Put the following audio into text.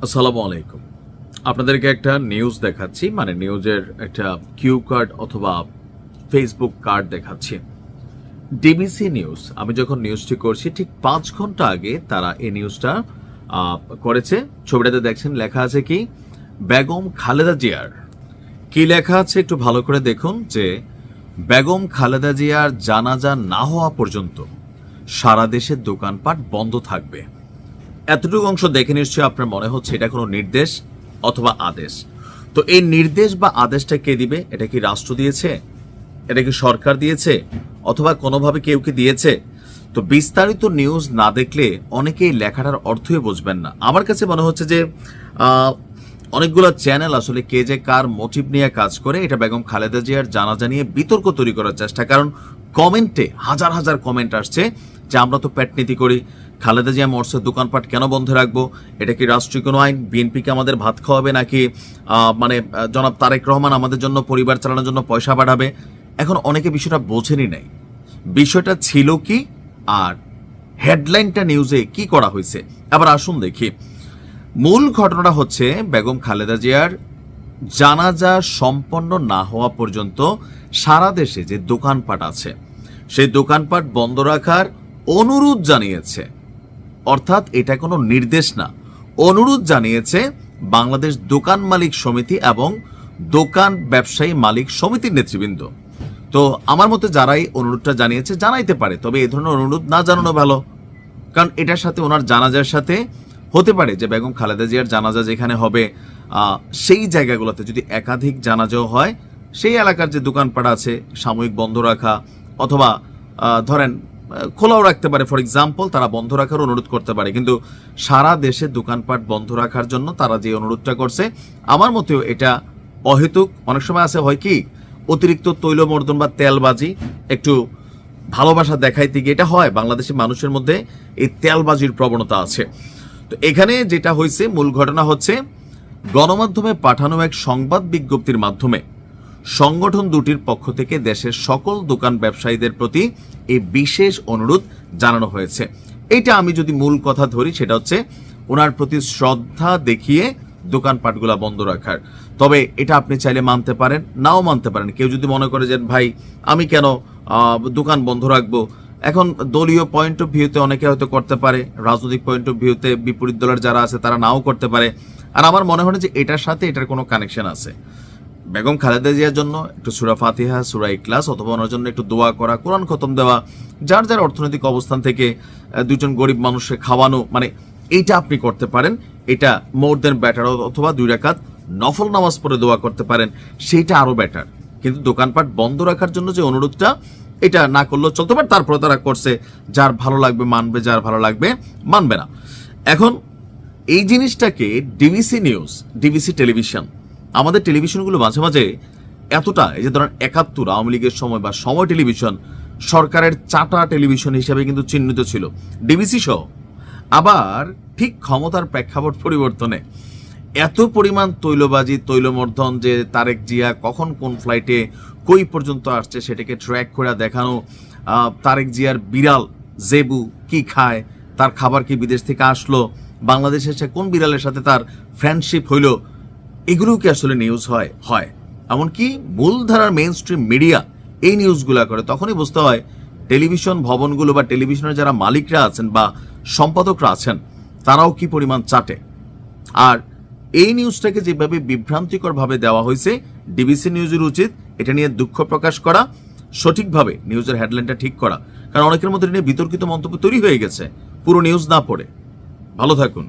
আসসালামু আলাইকুম। আপনাদেরকে একটা নিউজ দেখাচ্ছি, মানে নিউজের একটা কিউ কার্ড অথবা ফেসবুক কার্ড দেখাচ্ছি। ডিবিসি নিউজ, আমি যখন নিউজটি করছি ঠিক 5 ঘন্টা আগে তারা এই নিউজটা করেছে। ছবিটাতে দেখছেন লেখা আছে কি, বেগম খালেদা জিয়ার। কি লেখা আছে একটু ভালো করে দেখুন, যে বেগম খালেদা জিয়ার জানাজা না হওয়া পর্যন্ত সারা দেশের দোকানপাট বন্ধ থাকবে। এতটুকু অংশ দেখে নিশ্চয়ই আপনার মনে হচ্ছে এটা কোনো নির্দেশ অথবা আদেশ। তো এই নির্দেশ বা আদেশটা কে দিবে? এটা কি রাষ্ট্র দিয়েছে? এটা কি সরকার দিয়েছে? অথবা কোনোভাবে কেউ কি দিয়েছে? তো বিস্তারিত নিউজ না দেখলে অনেকেই লেখাটার অর্থই বুঝবেন না। আমার কাছে মনে হচ্ছে যে অনেকগুলো চ্যানেল আসলে কে যে কার মোটিভ নিয়ে কাজ করে, এটা বেগম খালেদা জিয়ার জানাজা নিয়ে বিতর্ক তৈরি করার চেষ্টা। কারণ কমেন্টে হাজার হাজার কমেন্ট আসছে যে আমরা তো পেটনীতি করি, খালেদা জিয়া মরছে, দোকানপাট কেন বন্ধ রাখবো? এটা কি রাষ্ট্রীয় কোনো আইন? বিএনপিকে আমাদের ভাত খাওয়াবে নাকি জনাব তারেক রহমান আমাদের জন্য পরিবার চালানোর জন্য পয়সা পাঠাবে? এখন অনেকে বিষয়টা বোঝেনি নাই, বিষয়টা ছিল কি আর হেডলাইনটা নিউজে কি করা হয়েছে। আবার আসুন দেখি, মূল ঘটনাটা হচ্ছে বেগম খালেদা জিয়ার জানাজা সম্পন্ন না হওয়া পর্যন্ত সারা দেশে যে দোকানপাট আছে সেই দোকানপাট বন্ধ রাখার অনুরোধ জানিয়েছে। অর্থাৎ এটা কোনো নির্দেশ না, অনুরোধ জানিয়েছে বাংলাদেশ দোকান মালিক সমিতি এবং দোকান ব্যবসায়ী মালিক সমিতির নেতৃবৃন্দ। তো আমার মতে যারাই অনুরোধটা জানিয়েছে জানাইতে পারে, তবে এই ধরনের অনুরোধ না জানানো ভালো। কারণ এটার সাথে ওনার জানাজার সাথে হতে পারে যে বেগম খালেদা জিয়ার জানাজা যেখানে হবে সেই জায়গাগুলোতে যদি একাধিক জানাজাও হয়, সেই এলাকার যে দোকানপাট আছে সাময়িক বন্ধ রাখা অথবা ধরেন খোলাও রাখতে পারে। ফর এক্সাম্পল তারা বন্ধ রাখার অনুরোধ করতে পারে, কিন্তু সারা দেশে দোকানপাট বন্ধ রাখার জন্য তারা যে অনুরোধটা করছে আমার মতেও এটা অহেতুক। অনেক সময় আছে হয় কি, অতিরিক্ত তৈলমর্দন বা তেলবাজি একটু ভালোবাসা দেখাইতে গিয়ে এটা হয়, বাংলাদেশের মানুষের মধ্যে এই তেলবাজির প্রবণতা আছে। তো এখানে যেটা হয়েছে, মূল ঘটনা হচ্ছে গণমাধ্যমে পাঠানো এক সংবাদ বিজ্ঞপ্তির মাধ্যমে সংগঠন দুটির পক্ষ থেকে দেশের সকল দোকান ব্যবসায়ীদের প্রতি এই বিশেষ অনুরোধ জানানো হয়েছে। এটা আমি যদি মূল কথা ধরি, সেটা হচ্ছে ওনার প্রতি শ্রদ্ধা দেখিয়ে দোকানপাটগুলা বন্ধ রাখার। তবে এটা আপনি চাইলে মানতে পারেন, নাও মানতে পারেন। কেউ যদি মনে করে যে ভাই আমি কেন দোকান বন্ধ রাখবো, এখন দলীয় পয়েন্ট অফ ভিউতে অনেকে হয়তো করতে পারে, রাজনৈতিক পয়েন্ট অফ ভিউতে বিপরীত দলের যারা আছে তারা নাও করতে পারে। আর আমার মনে হয় যে এটার সাথে এটার কোনো কানেকশন আছে। বেগম খালেদা জিয়ার জন্য একটু সূরা ফাতিহা, সূরা ইখলাস অথবা ওনার জন্য একটু দোয়া করা, কোরআন খতম দেওয়া, যার যার অর্থনৈতিক অবস্থান থেকে দুজন গরিব মানুষকে খাওয়ানো, মানে এইটা আপনি করতে পারেন। এটা মোর দেন বেটার। অথবা 2 রাকাত নফল নামাজ পড়ে দোয়া করতে পারেন, সেইটা আরো বেটার। কিন্তু দোকানপাট বন্ধ রাখার জন্য যে অনুরোধটা, এটা না করলেও চলতে পারে। তারপরে তারা করছে, যার ভালো লাগবে মানবে, যার ভালো লাগবে মানবে না। এখন এই জিনিসটাকে ডিবিসি নিউজ, ডিবিসি টেলিভিশন, আমাদের টেলিভিশনগুলো মাঝে মাঝে এতটা, এই যে ধরেন 71 আওয়ামী লীগের সময় বা সময় টেলিভিশন সরকারের চাটা টেলিভিশন হিসেবে কিন্তু চিহ্নিত ছিল, ডিবিসি সহ। আবার ঠিক ক্ষমতার প্রেক্ষাপট পরিবর্তনে এত পরিমাণ তৈলবাজি, তৈলমর্ধন, যে তারেক জিয়া কখন কোন ফ্লাইটে কই পর্যন্ত আসছে সেটাকে ট্র্যাক করে দেখানো, তারেক জিয়ার বিড়াল জেবু কি খায়, তার খাবার কি বিদেশ থেকে আসলো, বাংলাদেশে এসে কোন বিড়ালের সাথে তার ফ্রেন্ডশিপ হইল, এগুলো কি আসলে নিউজ হয়? এমনকি মূলধারার মেইন স্ট্রিম মিডিয়া এই নিউজগুলা করে, তখনই বুঝতে হয় টেলিভিশন ভবনগুলো বা টেলিভিশনের যারা মালিকরা আছেন বা সম্পাদকরা আছেন তারাও কি পরিমাণ চাটে। আর এই নিউজটাকে যেভাবে বিভ্রান্তিকর ভাবে দেওয়া হয়েছে, ডিবিসি নিউজের উচিত এটা নিয়ে দুঃখ প্রকাশ করা, সঠিকভাবে নিউজের হেডলাইনটা ঠিক করা। কারণ অনেকের মধ্যে নিয়ে বিতর্কিত মন্তব্য তৈরি হয়ে গেছে পুরো নিউজ না পড়ে। ভালো থাকুন।